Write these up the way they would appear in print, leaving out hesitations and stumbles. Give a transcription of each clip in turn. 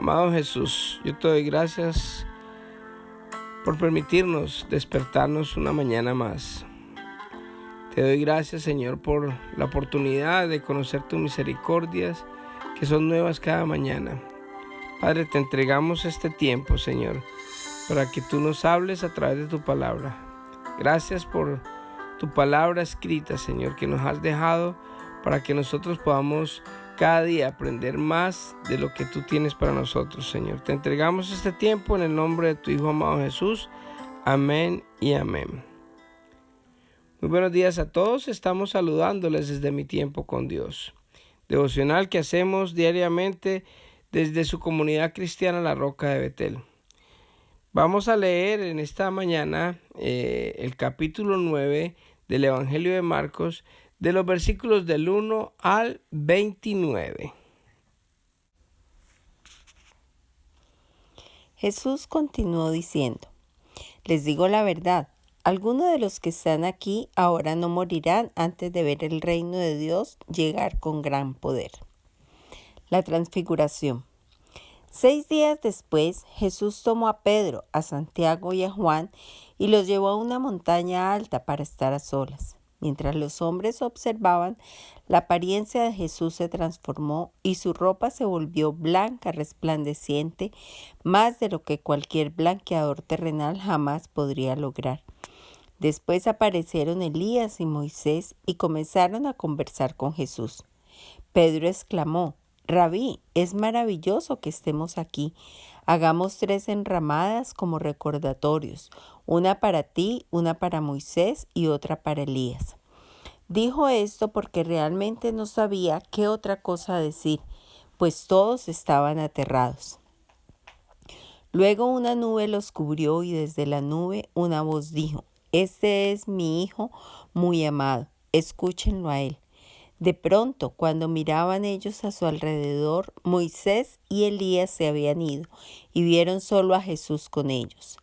Amado Jesús, yo te doy gracias por permitirnos despertarnos una mañana más. Te doy gracias, Señor, por la oportunidad de conocer tus misericordias que son nuevas cada mañana. Padre, te entregamos este tiempo, Señor, para que tú nos hables a través de tu palabra. Gracias por tu palabra escrita, Señor, que nos has dejado para que nosotros podamos cada día aprender más de lo que tú tienes para nosotros, Señor. Te entregamos este tiempo en el nombre de tu Hijo amado Jesús. Amén y amén. Muy buenos días a todos. Estamos saludándoles desde Mi Tiempo con Dios, devocional que hacemos diariamente desde su comunidad cristiana La Roca de Betel. Vamos a leer en esta mañana el capítulo 9 del Evangelio de Marcos, de los versículos del 1 al 29. Jesús continuó diciendo: les digo la verdad, algunos de los que están aquí ahora no morirán antes de ver el reino de Dios llegar con gran poder. La transfiguración. 6 días después, Jesús tomó a Pedro, a Santiago y a Juan y los llevó a una montaña alta para estar a solas. Mientras los hombres observaban, la apariencia de Jesús se transformó y su ropa se volvió blanca, resplandeciente, más de lo que cualquier blanqueador terrenal jamás podría lograr. Después aparecieron Elías y Moisés y comenzaron a conversar con Jesús. Pedro exclamó: Rabí, es maravilloso que estemos aquí. Hagamos 3 enramadas como recordatorios, una para ti, una para Moisés y otra para Elías. Dijo esto porque realmente no sabía qué otra cosa decir, pues todos estaban aterrados. Luego una nube los cubrió y desde la nube una voz dijo: Este es mi Hijo muy amado, escúchenlo a él. De pronto, cuando miraban ellos a su alrededor, Moisés y Elías se habían ido y vieron solo a Jesús con ellos.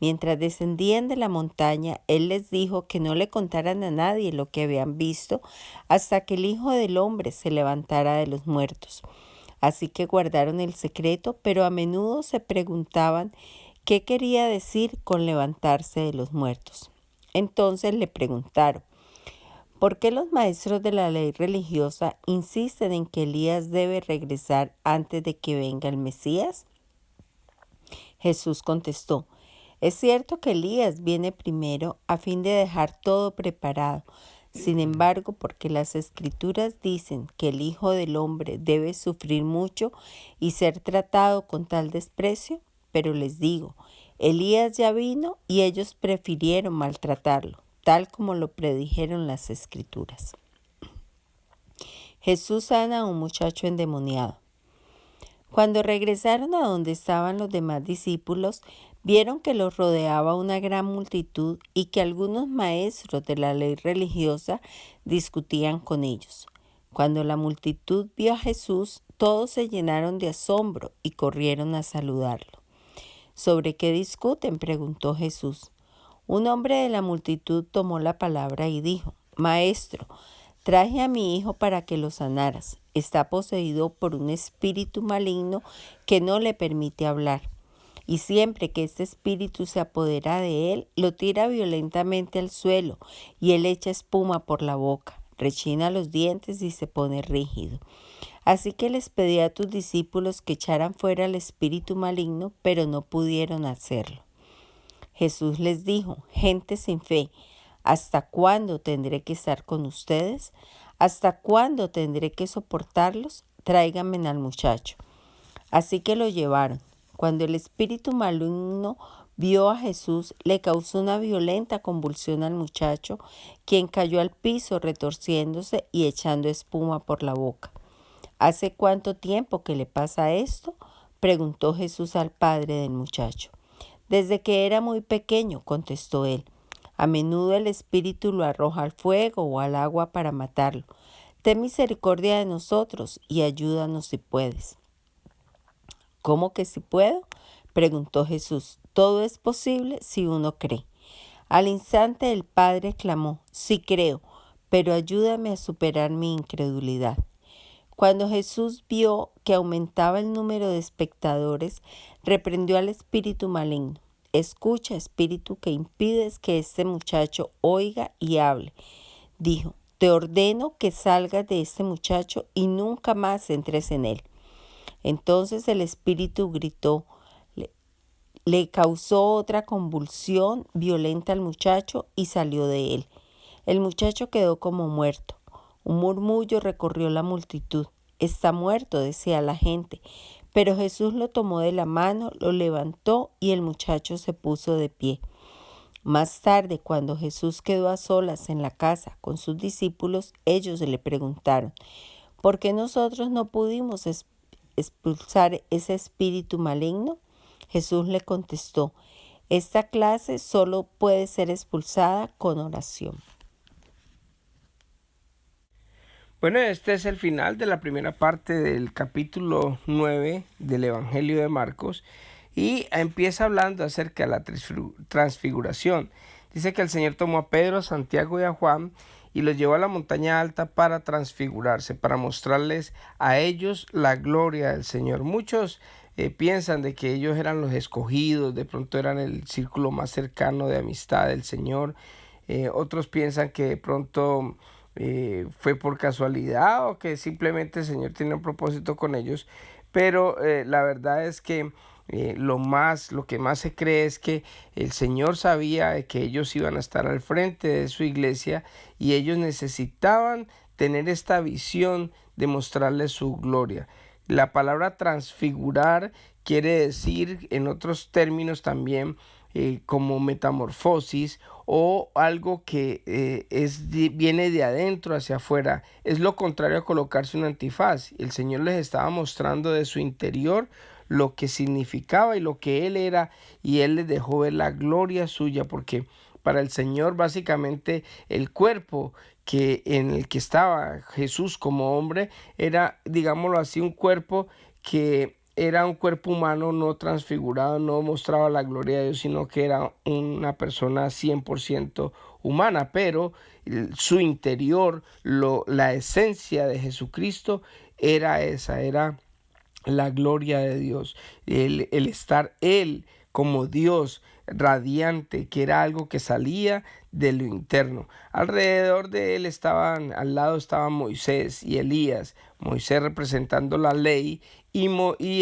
Mientras descendían de la montaña, él les dijo que no le contaran a nadie lo que habían visto hasta que el Hijo del Hombre se levantara de los muertos. Así que guardaron el secreto, pero a menudo se preguntaban qué quería decir con levantarse de los muertos. Entonces le preguntaron: ¿por qué los maestros de la ley religiosa insisten en que Elías debe regresar antes de que venga el Mesías? Jesús contestó: es cierto que Elías viene primero a fin de dejar todo preparado. Sin embargo, porque las Escrituras dicen que el Hijo del Hombre debe sufrir mucho y ser tratado con tal desprecio, pero les digo, Elías ya vino y ellos prefirieron maltratarlo, tal como lo predijeron las Escrituras. Jesús sana a un muchacho endemoniado. Cuando regresaron a donde estaban los demás discípulos, vieron que los rodeaba una gran multitud y que algunos maestros de la ley religiosa discutían con ellos. Cuando la multitud vio a Jesús, todos se llenaron de asombro y corrieron a saludarlo. ¿Sobre qué discuten?, preguntó Jesús. Un hombre de la multitud tomó la palabra y dijo: Maestro, traje a mi hijo para que lo sanaras. Está poseído por un espíritu maligno que no le permite hablar. Y siempre que este espíritu se apodera de él, lo tira violentamente al suelo y él echa espuma por la boca, rechina los dientes y se pone rígido. Así que les pedí a tus discípulos que echaran fuera al espíritu maligno, pero no pudieron hacerlo. Jesús les dijo: gente sin fe, ¿hasta cuándo tendré que estar con ustedes? ¿Hasta cuándo tendré que soportarlos? Tráiganme al muchacho. Así que lo llevaron. Cuando el espíritu maligno vio a Jesús, le causó una violenta convulsión al muchacho, quien cayó al piso retorciéndose y echando espuma por la boca. ¿Hace cuánto tiempo que le pasa esto?, preguntó Jesús al padre del muchacho. Desde que era muy pequeño, contestó él. A menudo el espíritu lo arroja al fuego o al agua para matarlo. Ten misericordia de nosotros y ayúdanos si puedes. ¿Cómo que si puedo?, preguntó Jesús. Todo es posible si uno cree. Al instante el padre clamó: sí creo, pero ayúdame a superar mi incredulidad. Cuando Jesús vio que aumentaba el número de espectadores, reprendió al espíritu maligno. Escucha, espíritu que impides que este muchacho oiga y hable. Dijo, te ordeno que salgas de este muchacho y nunca más entres en él. Entonces el espíritu gritó, le causó otra convulsión violenta al muchacho y salió de él. El muchacho quedó como muerto. Un murmullo recorrió la multitud. Está muerto, decía la gente. Pero Jesús lo tomó de la mano, lo levantó y el muchacho se puso de pie. Más tarde, cuando Jesús quedó a solas en la casa con sus discípulos, ellos le preguntaron, ¿por qué nosotros no pudimos expulsar ese espíritu maligno? Jesús le contestó, esta clase solo puede ser expulsada con oración. Bueno, este es el final de la primera parte del capítulo 9 del Evangelio de Marcos y empieza hablando acerca de la transfiguración. Dice que el Señor tomó a Pedro, a Santiago y a Juan y los llevó a la montaña alta para transfigurarse, para mostrarles a ellos la gloria del Señor. Muchos piensan de que ellos eran los escogidos, de pronto eran el círculo más cercano de amistad del Señor. Otros piensan que de pronto fue por casualidad o que simplemente el Señor tiene un propósito con ellos, pero la verdad es que lo que más se cree es que el Señor sabía de que ellos iban a estar al frente de su iglesia y ellos necesitaban tener esta visión de mostrarles su gloria. La palabra transfigurar quiere decir, en otros términos también, como metamorfosis o algo que viene de adentro hacia afuera. Es lo contrario a colocarse un antifaz. El Señor les estaba mostrando de su interior lo que significaba y lo que Él era, y Él les dejó ver la gloria suya, porque para el Señor básicamente el cuerpo en el que estaba Jesús como hombre era, digámoslo así, un cuerpo que era un cuerpo humano no transfigurado, no mostraba la gloria de Dios, sino que era una persona 100% humana, pero su interior, la esencia de Jesucristo era esa, era la gloria de Dios, el estar Él como Dios radiante, que era algo que salía de lo interno. Alrededor de Él al lado estaban Moisés y Elías, Moisés representando la ley y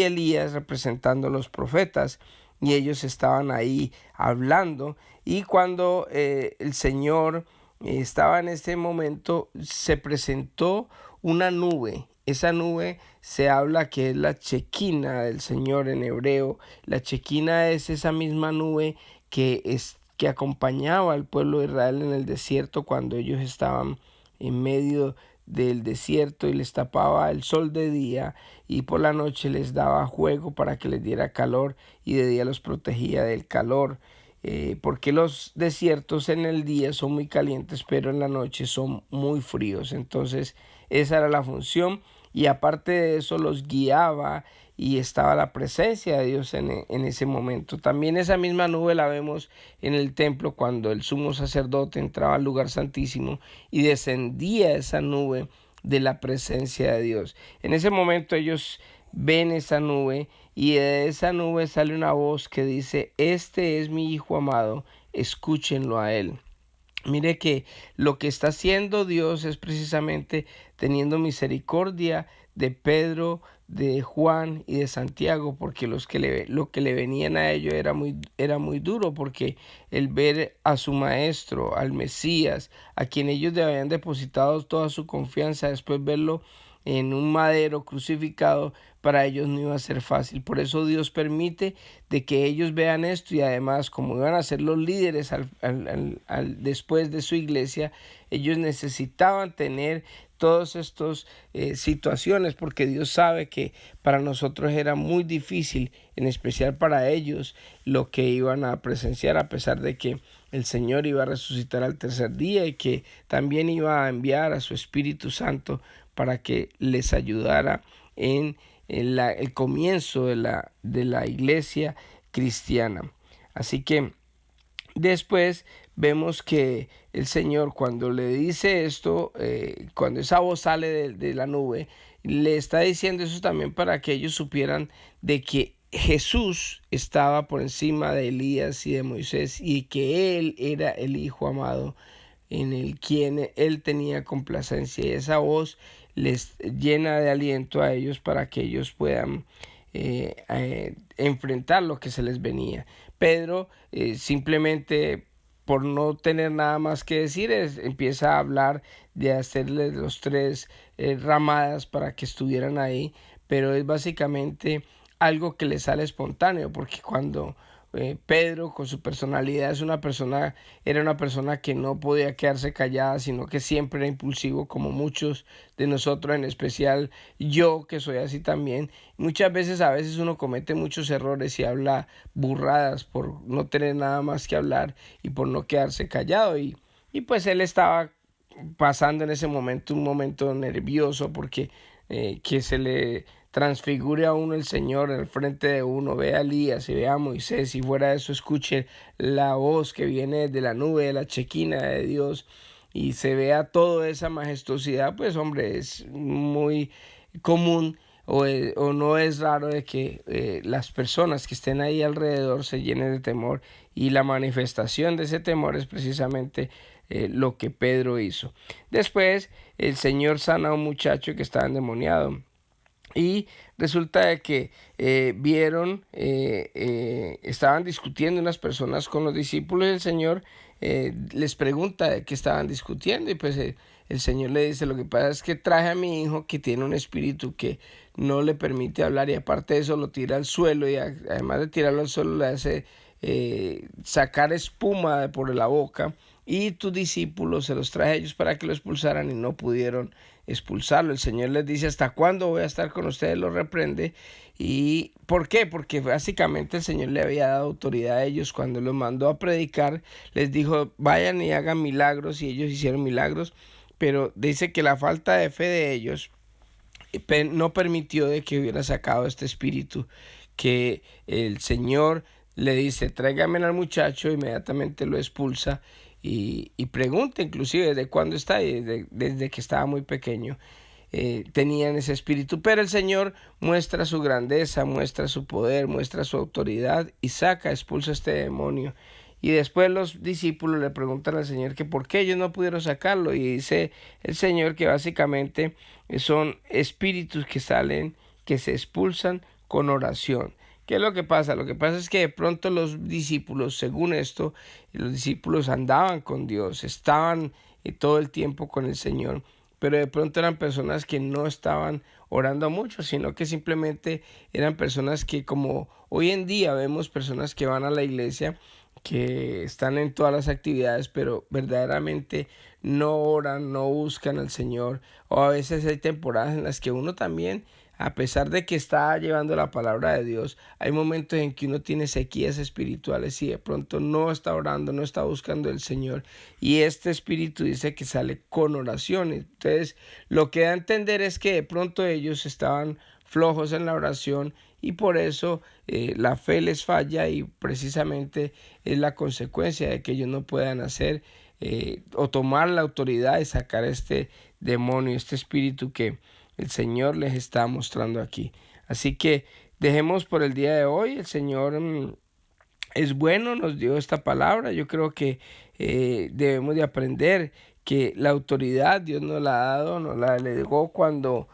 Elías representando los profetas, y ellos estaban ahí hablando, y cuando el Señor estaba en ese momento, se presentó una nube. Esa nube se habla que es la chequina del Señor en hebreo. La chequina es esa misma nube que acompañaba al pueblo de Israel en el desierto cuando ellos estaban en medio del desierto y les tapaba el sol de día y por la noche les daba fuego para que les diera calor y de día los protegía del calor. Porque los desiertos en el día son muy calientes, pero en la noche son muy fríos. Entonces esa era la función, y aparte de eso los guiaba y estaba la presencia de Dios en ese momento. También esa misma nube la vemos en el templo cuando el sumo sacerdote entraba al lugar santísimo y descendía esa nube de la presencia de Dios. En ese momento ellos ven esa nube y de esa nube sale una voz que dice: este es mi Hijo amado, escúchenlo a él. Mire que lo que está haciendo Dios es precisamente teniendo misericordia de Pedro, de Juan y de Santiago, porque lo que le venían a ellos era muy duro, porque el ver a su maestro, al Mesías, a quien ellos le habían depositado toda su confianza, después verlo en un madero crucificado, para ellos no iba a ser fácil. Por eso Dios permite de que ellos vean esto, y además, como iban a ser los líderes después de su iglesia, ellos necesitaban tener todas estas situaciones, porque Dios sabe que para nosotros era muy difícil, en especial para ellos, lo que iban a presenciar, a pesar de que el Señor iba a resucitar al tercer día y que también iba a enviar a su Espíritu Santo para que les ayudara en el comienzo de la iglesia cristiana. Así que después vemos que el Señor, cuando le dice esto, cuando esa voz sale de la nube, le está diciendo eso también para que ellos supieran de que Jesús estaba por encima de Elías y de Moisés, y que Él era el Hijo amado en el quien Él tenía complacencia, y esa voz les llena de aliento a ellos para que ellos puedan enfrentar lo que se les venía. Pedro simplemente, por no tener nada más que decir, empieza a hablar de hacerles los 3 ramadas para que estuvieran ahí, pero es básicamente algo que le sale espontáneo, porque cuando Pedro, con su personalidad, era una persona que no podía quedarse callada, sino que siempre era impulsivo, como muchos de nosotros, en especial yo, que soy así también. Muchas veces, a veces uno comete muchos errores y habla burradas por no tener nada más que hablar y por no quedarse callado, y pues él estaba pasando en ese momento un momento nervioso, porque que se le transfigure a uno el Señor en el frente de uno, ve a Elías y ve a Moisés, y fuera de eso escuche la voz que viene de la nube, de la chequina de Dios, y se vea toda esa majestuosidad, pues hombre, es muy común, o no es raro de que las personas que estén ahí alrededor se llenen de temor, y la manifestación de ese temor es precisamente lo que Pedro hizo. Después el Señor sana a un muchacho que estaba endemoniado, y resulta de que estaban discutiendo unas personas con los discípulos, y el Señor les pregunta de qué estaban discutiendo, y pues el Señor le dice: lo que pasa es que traje a mi hijo que tiene un espíritu que no le permite hablar, y aparte de eso lo tira al suelo, y además de tirarlo al suelo le hace sacar espuma por la boca, y tus discípulos se los traje a ellos para que lo expulsaran y no pudieron expulsarlo. El Señor les dice: ¿hasta cuándo voy a estar con ustedes? Los reprende. ¿Y por qué? Porque básicamente el Señor le había dado autoridad a ellos. Cuando los mandó a predicar, les dijo: vayan y hagan milagros, y ellos hicieron milagros, pero dice que la falta de fe de ellos no permitió de que hubiera sacado este espíritu, que el Señor le dice: tráigame al muchacho, inmediatamente lo expulsa, y pregunta inclusive desde cuándo está ahí, desde que estaba muy pequeño. Tenían ese espíritu, pero el Señor muestra su grandeza, muestra su poder, muestra su autoridad, y expulsa este demonio. Y después los discípulos le preguntan al Señor que por qué ellos no pudieron sacarlo, y dice el Señor que básicamente son espíritus que se expulsan con oración. ¿Qué es lo que pasa? Lo que pasa es que de pronto los discípulos, según esto, los discípulos andaban con Dios, estaban todo el tiempo con el Señor, pero de pronto eran personas que no estaban orando mucho, sino que simplemente eran personas que, como hoy en día vemos personas que van a la iglesia, que están en todas las actividades, pero verdaderamente no oran, no buscan al Señor. O a veces hay temporadas en las que uno también, a pesar de que está llevando la palabra de Dios, hay momentos en que uno tiene sequías espirituales y de pronto no está orando, no está buscando al Señor. Y este espíritu dice que sale con oración. Entonces, lo que da a entender es que de pronto ellos estaban flojos en la oración, y por eso la fe les falla, y precisamente es la consecuencia de que ellos no puedan hacer o tomar la autoridad de sacar este demonio, este espíritu que el Señor les está mostrando aquí. Así que dejemos por el día de hoy. El Señor es bueno, nos dio esta palabra. Yo creo que debemos de aprender que la autoridad Dios nos la ha dado, nos la delegó cuando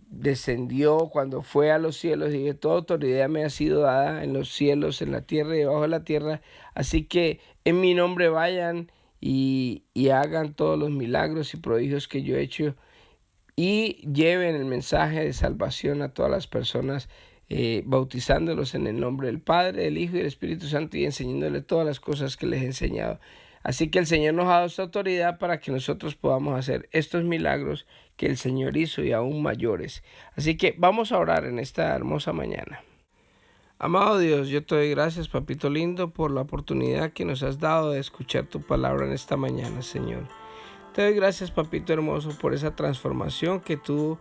descendió, cuando fue a los cielos, y toda autoridad me ha sido dada en los cielos, en la tierra y debajo de la tierra. Así que en mi nombre vayan y hagan todos los milagros y prodigios que yo he hecho, y lleven el mensaje de salvación a todas las personas, bautizándolos en el nombre del Padre, del Hijo y del Espíritu Santo, y enseñándoles todas las cosas que les he enseñado. Así que el Señor nos ha dado esta autoridad para que nosotros podamos hacer estos milagros que el Señor hizo, y aún mayores. Así que vamos a orar en esta hermosa mañana. Amado Dios, yo te doy gracias, papito lindo, por la oportunidad que nos has dado de escuchar tu palabra en esta mañana, Señor. Te doy gracias, papito hermoso, por esa transformación que tú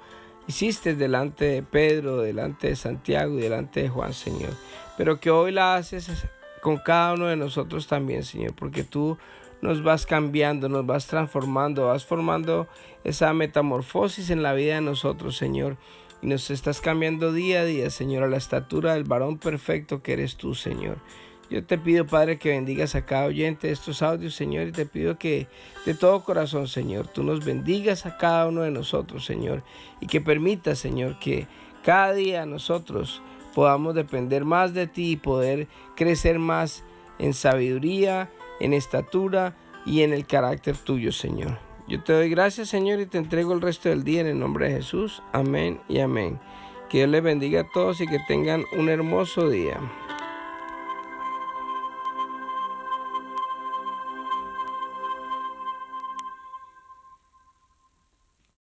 hiciste delante de Pedro, delante de Santiago y delante de Juan, Señor, pero que hoy la haces con cada uno de nosotros también, Señor, porque tú nos vas cambiando, nos vas transformando, vas formando esa metamorfosis en la vida de nosotros, Señor. Y nos estás cambiando día a día, Señor, a la estatura del varón perfecto que eres tú, Señor. Yo te pido, Padre, que bendigas a cada oyente de estos audios, Señor, y te pido que de todo corazón, Señor, tú nos bendigas a cada uno de nosotros, Señor, y que permitas, Señor, que cada día nosotros podamos depender más de ti y poder crecer más en sabiduría, en estatura y en el carácter tuyo, Señor. Yo te doy gracias, Señor, y te entrego el resto del día en el nombre de Jesús. Amén y amén. Que Dios les bendiga a todos y que tengan un hermoso día.